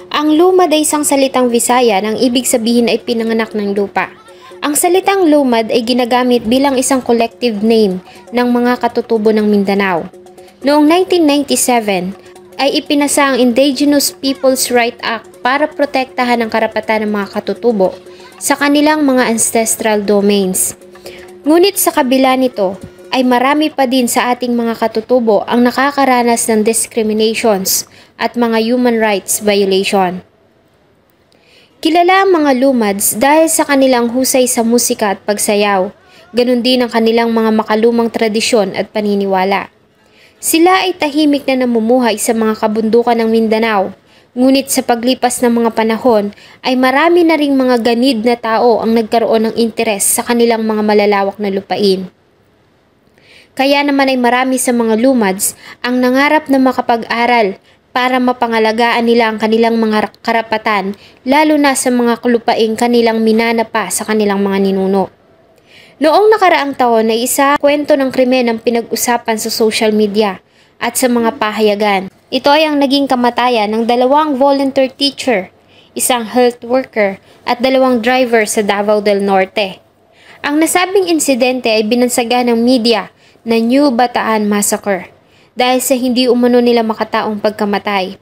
Ang lumad ay isang salitang Visaya nang ibig sabihin ay pinanganak ng lupa. Ang salitang lumad ay ginagamit bilang isang collective name ng mga katutubo ng Mindanao. Noong 1997 ay ipinasa ang Indigenous Peoples' Rights Act para protektahan ang karapatan ng mga katutubo sa kanilang mga ancestral domains. Ngunit sa kabila nito ay marami pa din sa ating mga katutubo ang nakakaranas ng discriminations at mga human rights violation. Kilala ang mga lumads dahil sa kanilang husay sa musika at pagsayaw, ganun din ang kanilang mga makalumang tradisyon at paniniwala. Sila ay tahimik na namumuhay sa mga kabundukan ng Mindanao, ngunit sa paglipas ng mga panahon ay marami na ring mga ganid na tao ang nagkaroon ng interes sa kanilang mga malalawak na lupain. Kaya naman ay marami sa mga lumads ang nangarap na makapag-aral para mapangalagaan nila ang kanilang mga karapatan, lalo na sa mga lupaing kanilang minanapa sa kanilang mga ninuno. Noong nakaraang taon ay isa kwento ng krimen ang pinag-usapan sa social media at sa mga pahayagan. Ito ay ang naging kamatayan ng 2 volunteer teacher, isang health worker at 2 driver sa Davao del Norte. Ang nasabing insidente ay binansagan ng media na New Bataan Massacre dahil sa hindi umano nila makataong pagkamatay.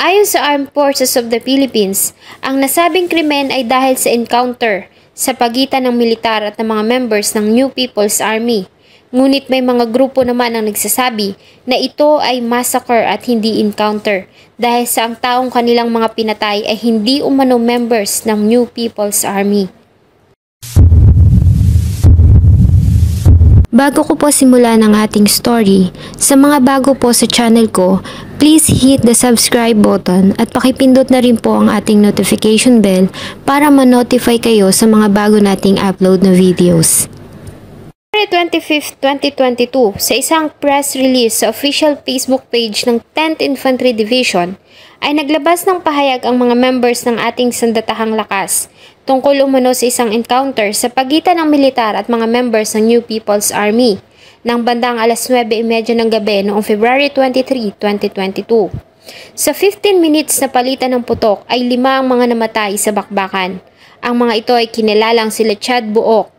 Ayon sa Armed Forces of the Philippines, ang nasabing krimen ay dahil sa encounter sa pagitan ng militar at ng mga members ng New People's Army. Ngunit may mga grupo naman ang nagsasabi na ito ay massacre at hindi encounter dahil sa ang taong kanilang mga pinatay ay hindi umano members ng New People's Army. Bago ko po simulan ang ating story, sa mga bago po sa channel ko, please hit the subscribe button at pakipindot na rin po ang ating notification bell para ma-notify kayo sa mga bago nating upload na videos. February 25, 2022, sa isang press release sa official Facebook page ng 10th Infantry Division, ay naglabas ng pahayag ang mga members ng ating sandatahang lakas tungkol umano sa isang encounter sa pagitan ng militar at mga members ng New People's Army ng bandang alas 9:30 ng gabi noong February 23, 2022. Sa 15 minutes na palitan ng putok ay 5 ang mga namatay sa bakbakan. Ang mga ito ay kinilalang sila Chad Buok,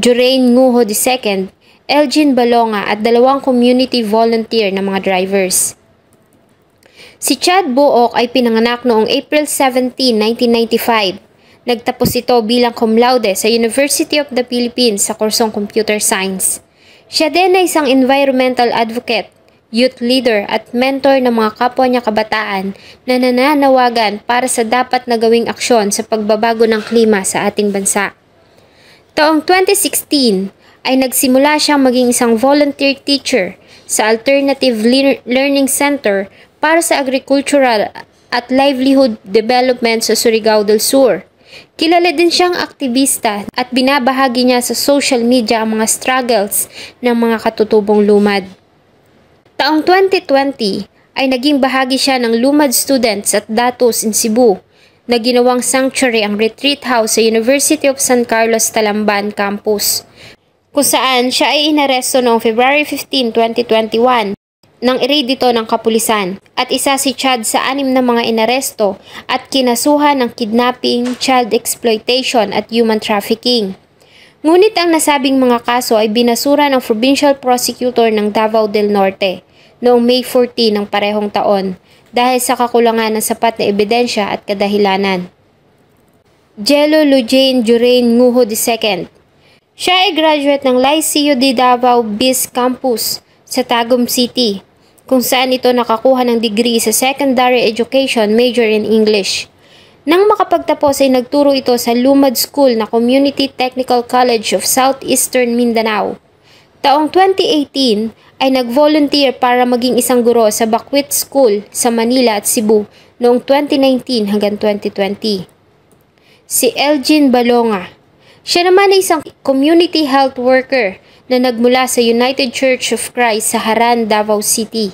Jurain Nguho II, Elgin Balonga at 2 community volunteer na mga drivers. Si Chad Buok ay pinanganak noong April 17, 1995. Nagtapos ito bilang cum laude sa University of the Philippines sa kursong Computer Science. Siya din ay isang environmental advocate, youth leader at mentor ng mga kapwa niya kabataan na nananawagan para sa dapat na gawing aksyon sa pagbabago ng klima sa ating bansa. Taong 2016 ay nagsimula siyang maging isang volunteer teacher sa Alternative Learning Center para sa Agricultural at Livelihood Development sa Surigao del Sur. Kilala din siyang aktivista at binabahagi niya sa social media ang mga struggles ng mga katutubong lumad. Taong 2020 ay naging bahagi siya ng Lumad Students at Datos in Cebu na ginawang sanctuary ang retreat house sa University of San Carlos Talamban campus, kung saan siya ay inaresto noong February 15, 2021 nang i-raid ito ng kapulisan at isa si Chad sa 6 na mga inaresto at kinasuhan ng kidnapping, child exploitation at human trafficking. Ngunit ang nasabing mga kaso ay binasura ng Provincial Prosecutor ng Davao del Norte noong May 14 ng parehong taon dahil sa kakulangan ng sapat na ebidensya at kadahilanan. Jello Lujane Jurain Nguho II. Siya ay graduate ng Liceo de Davao BIS Campus sa Tagum City, kung saan ito nakakuha ng degree sa Secondary Education major in English. Nang makapagtapos ay nagturo ito sa Lumad School na Community Technical College of Southeastern Mindanao. Taong 2018 ay nag-volunteer para maging isang guro sa Bakwit School sa Manila at Cebu noong 2019 hanggang 2020. Si Elgin Balonga. Siya naman ay isang community health worker na nagmula sa United Church of Christ sa Haran, Davao City.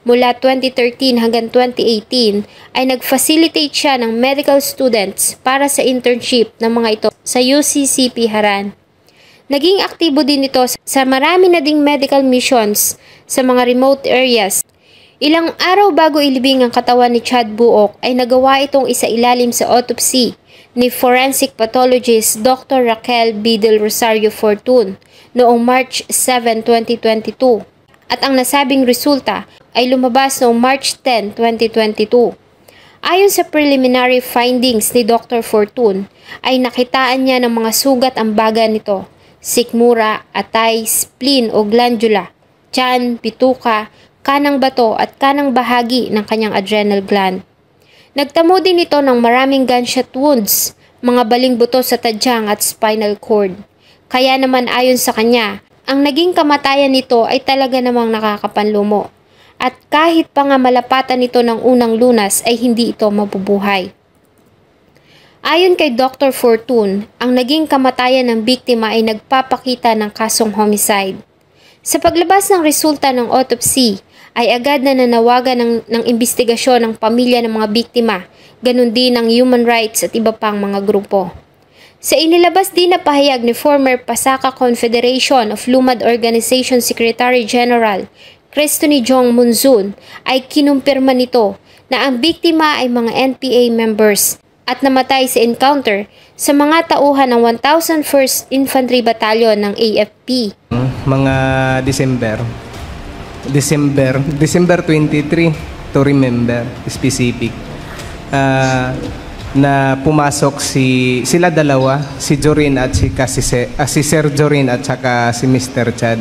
Mula 2013 hanggang 2018 ay nag-facilitate siya ng medical students para sa internship ng mga ito sa UCCP Haran. Naging aktibo din ito sa marami na ding medical missions sa mga remote areas. Ilang araw bago ilibing ang katawan ni Chad Buok ay nagawa itong isailalim sa autopsy ni forensic pathologist Dr. Raquel B. Del Rosario Fortun noong March 7, 2022 at ang nasabing resulta ay lumabas noong March 10, 2022. Ayon sa preliminary findings ni Dr. Fortun ay nakitaan niya ng mga sugat ang baga nito, sikmura, atay, spleen o glandula, tiyan, bituka, kanang bato at kanang bahagi ng kanyang adrenal gland. Nagtamo din ito ng maraming gunshot wounds, mga baling buto sa tadyang at spinal cord. Kaya naman ayon sa kanya, ang naging kamatayan nito ay talaga namang nakakapanlumo. At kahit pa nga malapatan ito ng unang lunas ay hindi ito mabubuhay. Ayon kay Dr. Fortun, ang naging kamatayan ng biktima ay nagpapakita ng kasong homicide. Sa paglabas ng resulta ng autopsy, ay agad na nanawagan ng imbestigasyon ng pamilya ng mga biktima, ganun din ng human rights at iba pang mga grupo. Sa inilabas din na pahayag ni former Pasaka Confederation of Lumad Organization Secretary General Cristony Jong Munzun ay kinumpirma nito na ang biktima ay mga NPA members at namatay sa encounter sa mga tauhan ng 1,001st Infantry Battalion ng AFP. Mga December 23 to remember specific na pumasok sila dalawa, si Jorin at si Sir Jorin at saka si Mr. Chad.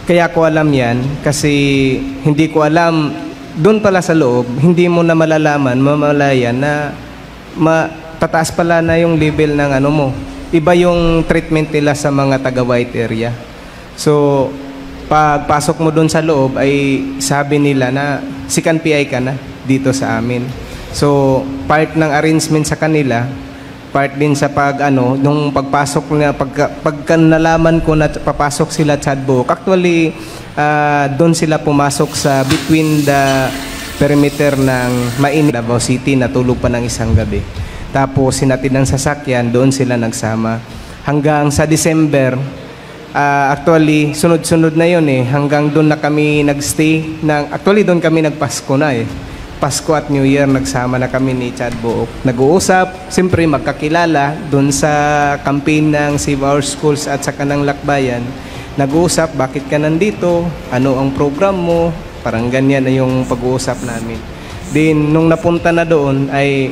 Kaya ko alam yan kasi hindi ko alam doon pala sa loob, hindi mo na mamalayan na tataas pala na yung level ng ano mo. Iba yung treatment nila sa mga taga-white area. So, pagpasok mo doon sa loob ay sabi nila na sikan PI ka na dito sa amin. So, part ng arrangement sa kanila, part din sa nung pagpasok niya, pagka nalaman ko na papasok sila Chad Buok, actually, doon sila pumasok sa between the perimeter ng Mainit, Davao City, natulog pa ng isang gabi. Tapos, sinatid ng sasakyan, doon sila nagsama. Hanggang sa December, actually, sunod-sunod na yun hanggang doon na kami nagstay. Actually, doon kami nagpasko na Pasko at New Year, nagsama na kami ni Chad Buok. Nag-uusap, siyempre magkakilala doon sa campaign ng Save Our Schools at saka ng Lakbayan. Nag-uusap, bakit ka nandito? Ano ang program mo? Parang ganyan na yung pag-uusap namin. Then, nung napunta na doon ay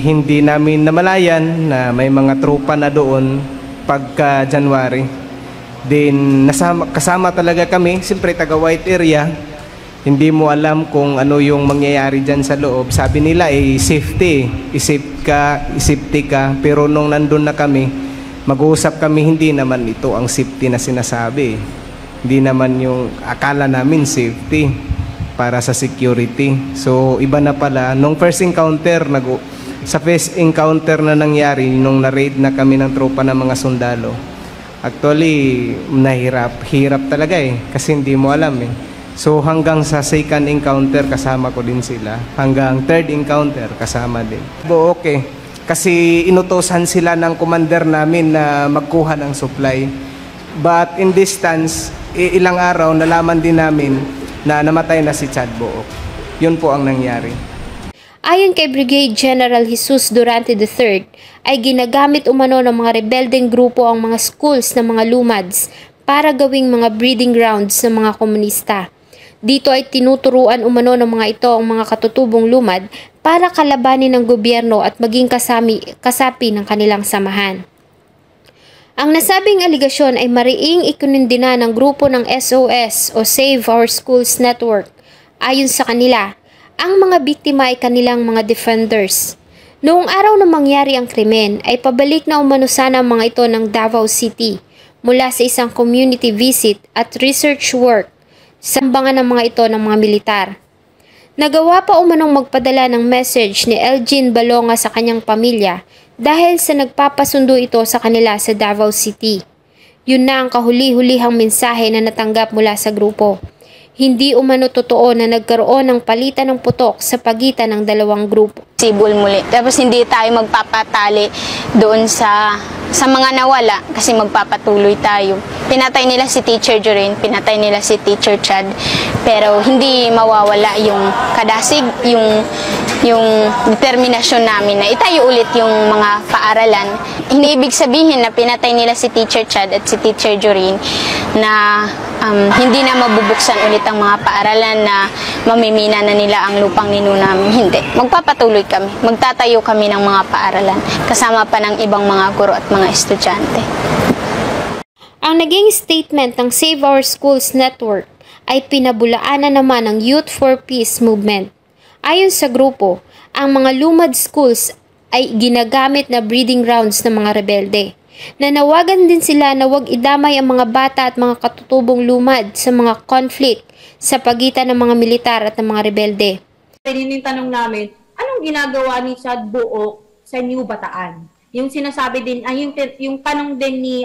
hindi namin namalayan na may mga tropa na doon pagka January. Then, kasama talaga kami, siyempre taga-white area. Hindi mo alam kung ano yung mangyayari dyan sa loob. Sabi nila safety, safety ka. Pero nung nandun na kami, mag-uusap kami, hindi naman ito ang safety na sinasabi. Hindi naman yung akala namin safety para sa security. So iba na pala. Nung first encounter na nangyari, nung na-raid na kami ng tropa ng mga sundalo, actually, hirap talaga kasi hindi mo alam So hanggang sa second encounter kasama ko din sila. Hanggang third encounter kasama din. Okay. Kasi inutosan sila ng commander namin na magkuha ng supply. But in distance, ilang araw nalaman din namin na namatay na si Chad Buok. Yun po ang nangyari. Ayon kay Brigade General Jesus Durante III, ay ginagamit umano ng mga rebeldeng grupo ang mga schools ng mga lumads para gawing mga breeding grounds ng mga komunista. Dito ay tinuturuan umano ng mga ito ang mga katutubong lumad para kalabanin ng gobyerno at maging kasapi ng kanilang samahan. Ang nasabing aligasyon ay mariing ikinundina ng grupo ng SOS o Save Our Schools Network. Ayon sa kanila, ang mga biktima ay kanilang mga defenders. Noong araw na mangyari ang krimen ay pabalik na umano sana ang mga ito ng Davao City mula sa isang community visit at research work. Sambangan ng mga ito ng mga militar. Nagawa pa umanong magpadala ng message ni Elgin Balonga sa kanyang pamilya dahil sa nagpapasundo ito sa kanila sa Davao City. Yun na ang kahuli-hulihang mensahe na natanggap mula sa grupo. Hindi umano totoo na nagkaroon ng palitan ng putok sa pagitan ng dalawang grupo. Sibol muli. Tapos hindi tayo magpapatali doon sa mga nawala kasi magpapatuloy tayo. Pinatay nila si Teacher Jorin, pinatay nila si Teacher Chad, pero hindi mawawala yung kadasig, yung determinasyon namin na itayo ulit yung mga paaralan. Hindi ibig sabihin na pinatay nila si Teacher Chad at si Teacher Jorin na hindi na mabubuksan ulit ang mga paaralan, na mamimina na nila ang lupang nino namin. Hindi. Magpapatuloy kami. Magtatayo kami ng mga paaralan kasama pa ng ibang mga guro at mga estudyante. Ang naging statement ng Save Our Schools Network ay pinabulaanan naman ng Youth for Peace movement. Ayon sa grupo, ang mga lumad schools ay ginagamit na breeding grounds ng mga rebelde. Nanawagan din sila na huwag idamay ang mga bata at mga katutubong lumad sa mga conflict sa pagitan ng mga militar at ng mga rebelde. Yung tanong namin, anong ginagawa ni Chad Buok sa New Bataan? Yung sinasabi din, yung tanong din ni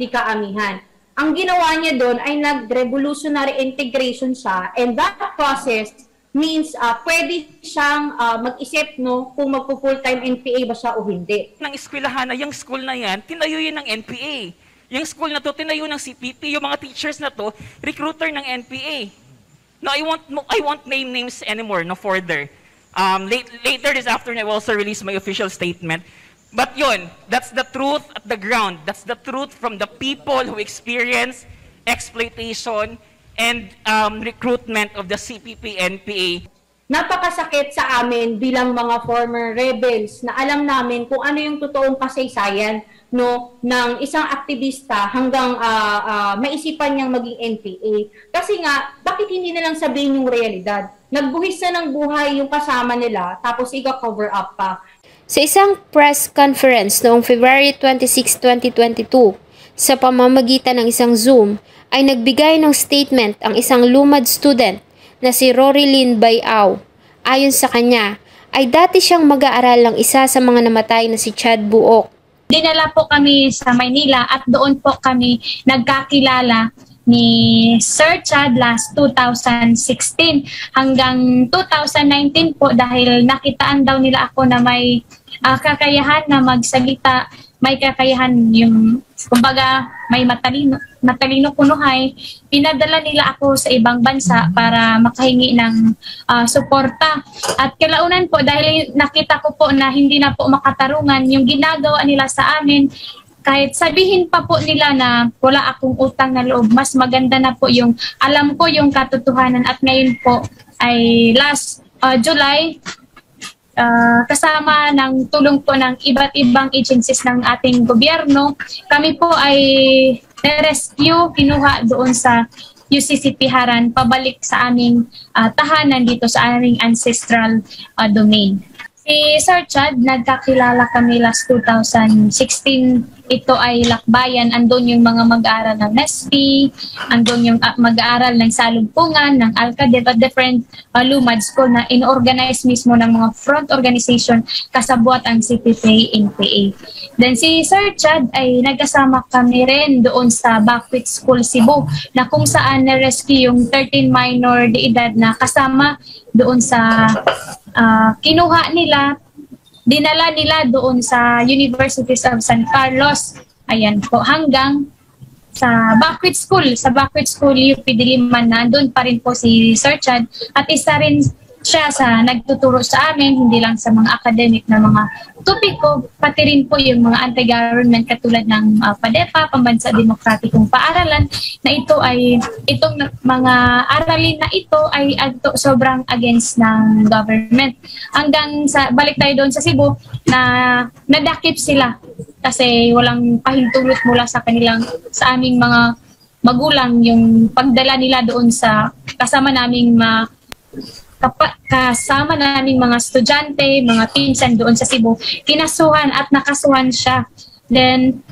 Kaamihan. Ang ginawa niya doon ay nag-revolutionary integration siya, and that process means pwede siyang mag-isip kung magpo-full-time NPA ba siya o hindi. Ng eskwelahan na yung school na yan, tinayo yun ng NPA. Yung school na to, tinayo ng CPP. Yung mga teachers na to, recruiter ng NPA. No, I won't name names anymore, no further. Later this afternoon, I will also release my official statement. But yun, that's the truth at the ground. That's the truth from the people who experience exploitation and recruitment of the CPP-NPA. Napakasakit sa amin bilang mga former rebels na alam namin kung ano yung totoong kasaysayan ng isang aktivista hanggang maisipan niyang maging NPA. Kasi nga, bakit hindi nilang sabihin yung realidad? Nagbuhis na ng buhay yung kasama nila, tapos i-cover up pa. Sa isang press conference noong February 26, 2022, sa pamamagitan ng isang Zoom, ay nagbigay ng statement ang isang lumad student na si Rory Lynn Bayao. Ayon sa kanya, ay dati siyang mag-aaral ng isa sa mga namatay na si Chad Buok. Dinala po kami sa Maynila at doon po kami nagkakilala ni Sir Chad last 2016 hanggang 2019 po, dahil nakitaan daw nila ako na may kakayahan na magsalita, may kakayahan yung, kumbaga, may matalino kunuhay. Pinadala nila ako sa ibang bansa para makahingi ng suporta. At kalaunan po, dahil nakita ko po na hindi na po makatarungan yung ginagawa nila sa amin, kahit sabihin pa po nila na wala akong utang na loob, mas maganda na po yung alam ko yung katotohanan. At ngayon po ay last July, kasama ng tulong po ng iba't ibang agencies ng ating gobyerno, kami po ay rescue, kinuha doon sa UCC Piharan, pabalik sa aming tahanan dito sa aming ancestral domain. Si Sir Chad, nagkakilala kami last 2016. Ito ay lakbayan. Andun yung mga mag-aaral ng NESP, andun yung mag-aaral ng Salumpungan, ng Alcadet, at different lumad school na in-organize mismo ng mga front organization kasabwat ang CPP-NPA. Then si Sir Chad ay nagkasama kami rin doon sa Backwit School Cebu, na kung saan na-rescue yung 13 minor de edad na kasama doon sa kinuha nila, dinala nila doon sa University of San Carlos. Ayan po, hanggang sa Backwit School. Sa Backwit School, UP Diliman, nandun pa rin po si Sir Chad. At isa rin siya sa nagtuturo sa amin, hindi lang sa mga academic na mga topiko, pati rin po yung mga anti-government katulad ng PADEPA, Pambansa Demokratikong Paaralan, na ito ay, itong mga aralin na ito ay sobrang against ng government. Hanggang sa, balik tayo doon sa Cebu, na nadakip sila kasi walang pahintulot mula sa kanilang, sa aming mga magulang, yung pagdala nila doon sa kasama naming kasama naming mga estudyante, mga pinsan doon sa Cebu, kinasuhan at nakasuhan siya. Then,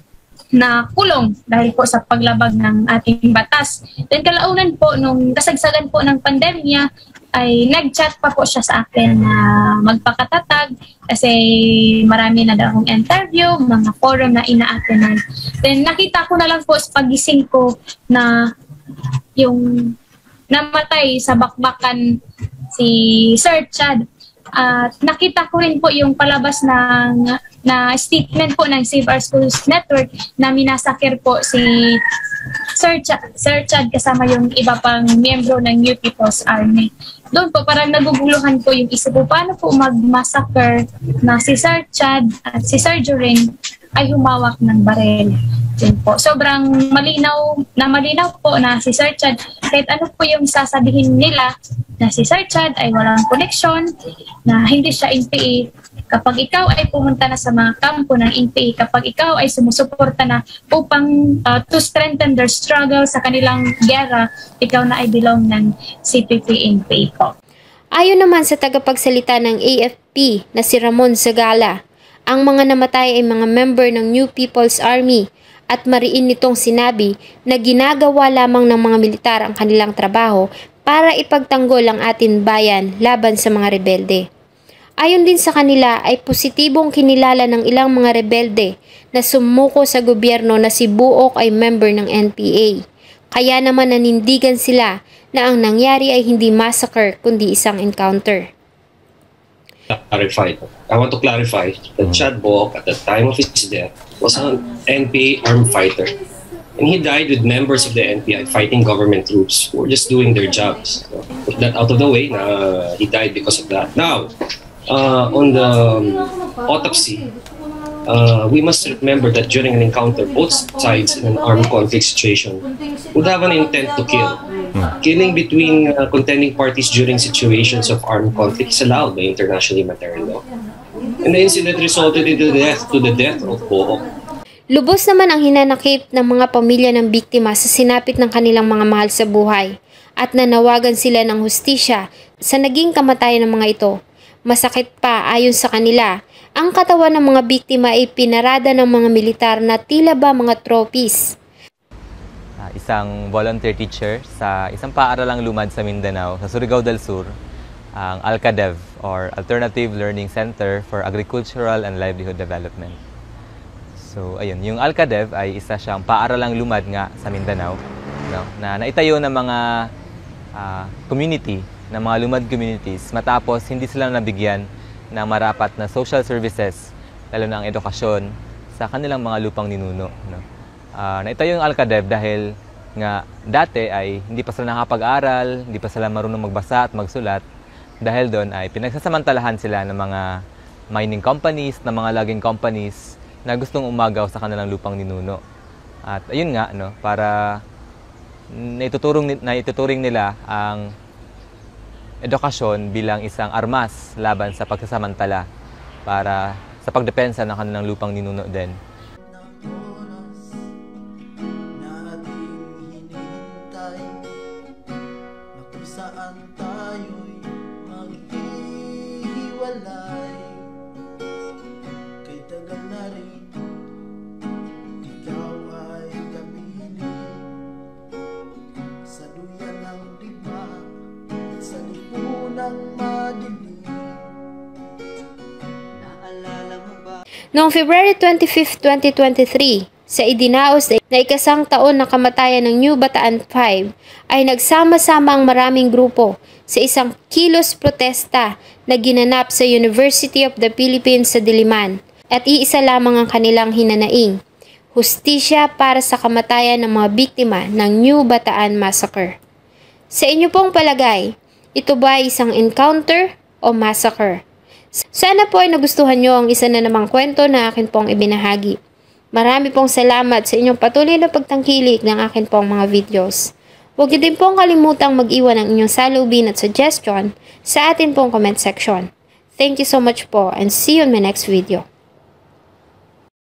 nakulong dahil po sa paglabag ng ating batas. Then, kalaunan po, nung kasagsagan po ng pandemya, ay nag-chat pa po siya sa akin na magpakatatag kasi marami na daw akong interview, mga forum na ina-attendan. Then, nakita ko na lang po sa pagising ko na yung namatay sa bakbakan si Sir Chad. At nakita ko rin po yung palabas na statement po ng Save Our Schools Network na minasakir po si Sir Chad kasama yung iba pang miyembro ng New People's Army. Doon po parang naguguluhan po yung isip po, paano po mag-massacre na si Sir Chad at si Sir Jorin ay humawak ng baril. Yun po. Sobrang malinaw po na si Sir Chad, kahit ano po yung sasabihin nila na si Sir Chad ay walang koneksyon, na hindi siya NPA. Kapag ikaw ay pumunta na sa mga kampo ng NPA, kapag ikaw ay sumusuporta na upang to strengthen their struggle sa kanilang gera, ikaw na ay belong ng CPP-NPA po. Ayon naman sa tagapagsalita ng AFP na si Ramon Zagala, ang mga namatay ay mga member ng New People's Army at mariin nitong sinabi na ginagawa lamang ng mga militar ang kanilang trabaho para ipagtanggol ang ating bayan laban sa mga rebelde. Ayon din sa kanila ay positibong kinilala ng ilang mga rebelde na sumuko sa gobyerno na si Buok ay member ng NPA. Kaya naman nanindigan sila na ang nangyari ay hindi massacre kundi isang encounter. I want to clarify that Chad Buok at the time of his death was an NPA armed fighter. And he died with members of the NPI fighting government troops who were just doing their jobs. So, put that out of the way, he died because of that. Now, on the autopsy, we must remember that during an encounter, both sides in an armed conflict situation would have an intent to kill. Killing between contending parties during situations of armed conflict is allowed by international humanitarian law. And the incident resulted in the death of Buok. Lubos naman ang hinanakit ng mga pamilya ng biktima sa sinapit ng kanilang mga mahal sa buhay at nanawagan sila ng hustisya sa naging kamatayan ng mga ito. Masakit pa ayon sa kanila, ang katawan ng mga biktima ay pinarada ng mga militar na tila ba mga trophies. Isang volunteer teacher sa isang paaralang lumad sa Mindanao, sa Surigao del Sur, ang ALCADEV or Alternative Learning Center for Agricultural and Livelihood Development. So, ayun, yung ALCADEV ay isa siyang paaralang lumad nga sa Mindanao, no, na naitayo ng mga community, ng mga lumad communities, matapos hindi sila nabigyan ng marapat na social services, lalo na ang edukasyon, sa kanilang mga lupang ninuno. No. Naitayo yung ALCADEV dahil nga dati ay hindi pa sila nakapag-aral, hindi pa sila marunong magbasa at magsulat. Dahil doon ay pinagsasamantalahan sila ng mga mining companies, ng mga logging companies, na gustong umagaw sa kanilang lupang ninuno. At ayun nga, no, para naituturing nila ang edukasyon bilang isang armas laban sa pagsasamantala para sa pagdepensa ng kanilang lupang ninuno din. Noong February 25, 2023, sa idinaos na ikasang taon na kamatayan ng New Bataan 5, ay nagsama-sama ang maraming grupo sa isang kilos protesta na ginanap sa University of the Philippines sa Diliman at iisa lamang ang kanilang hinanaing, hustisya para sa kamatayan ng mga biktima ng New Bataan Massacre. Sa inyo pong palagay, ito ba ay isang encounter o massacre? Sana po ay nagustuhan nyo ang isa na namang kwento na akin pong ibinahagi. Marami pong salamat sa inyong patuloy na pagtangkilik ng akin pong mga videos. Huwag niyo din pong kalimutang mag-iwan ng inyong saloobin at suggestion sa atin pong comment section. Thank you so much po and see you in my next video.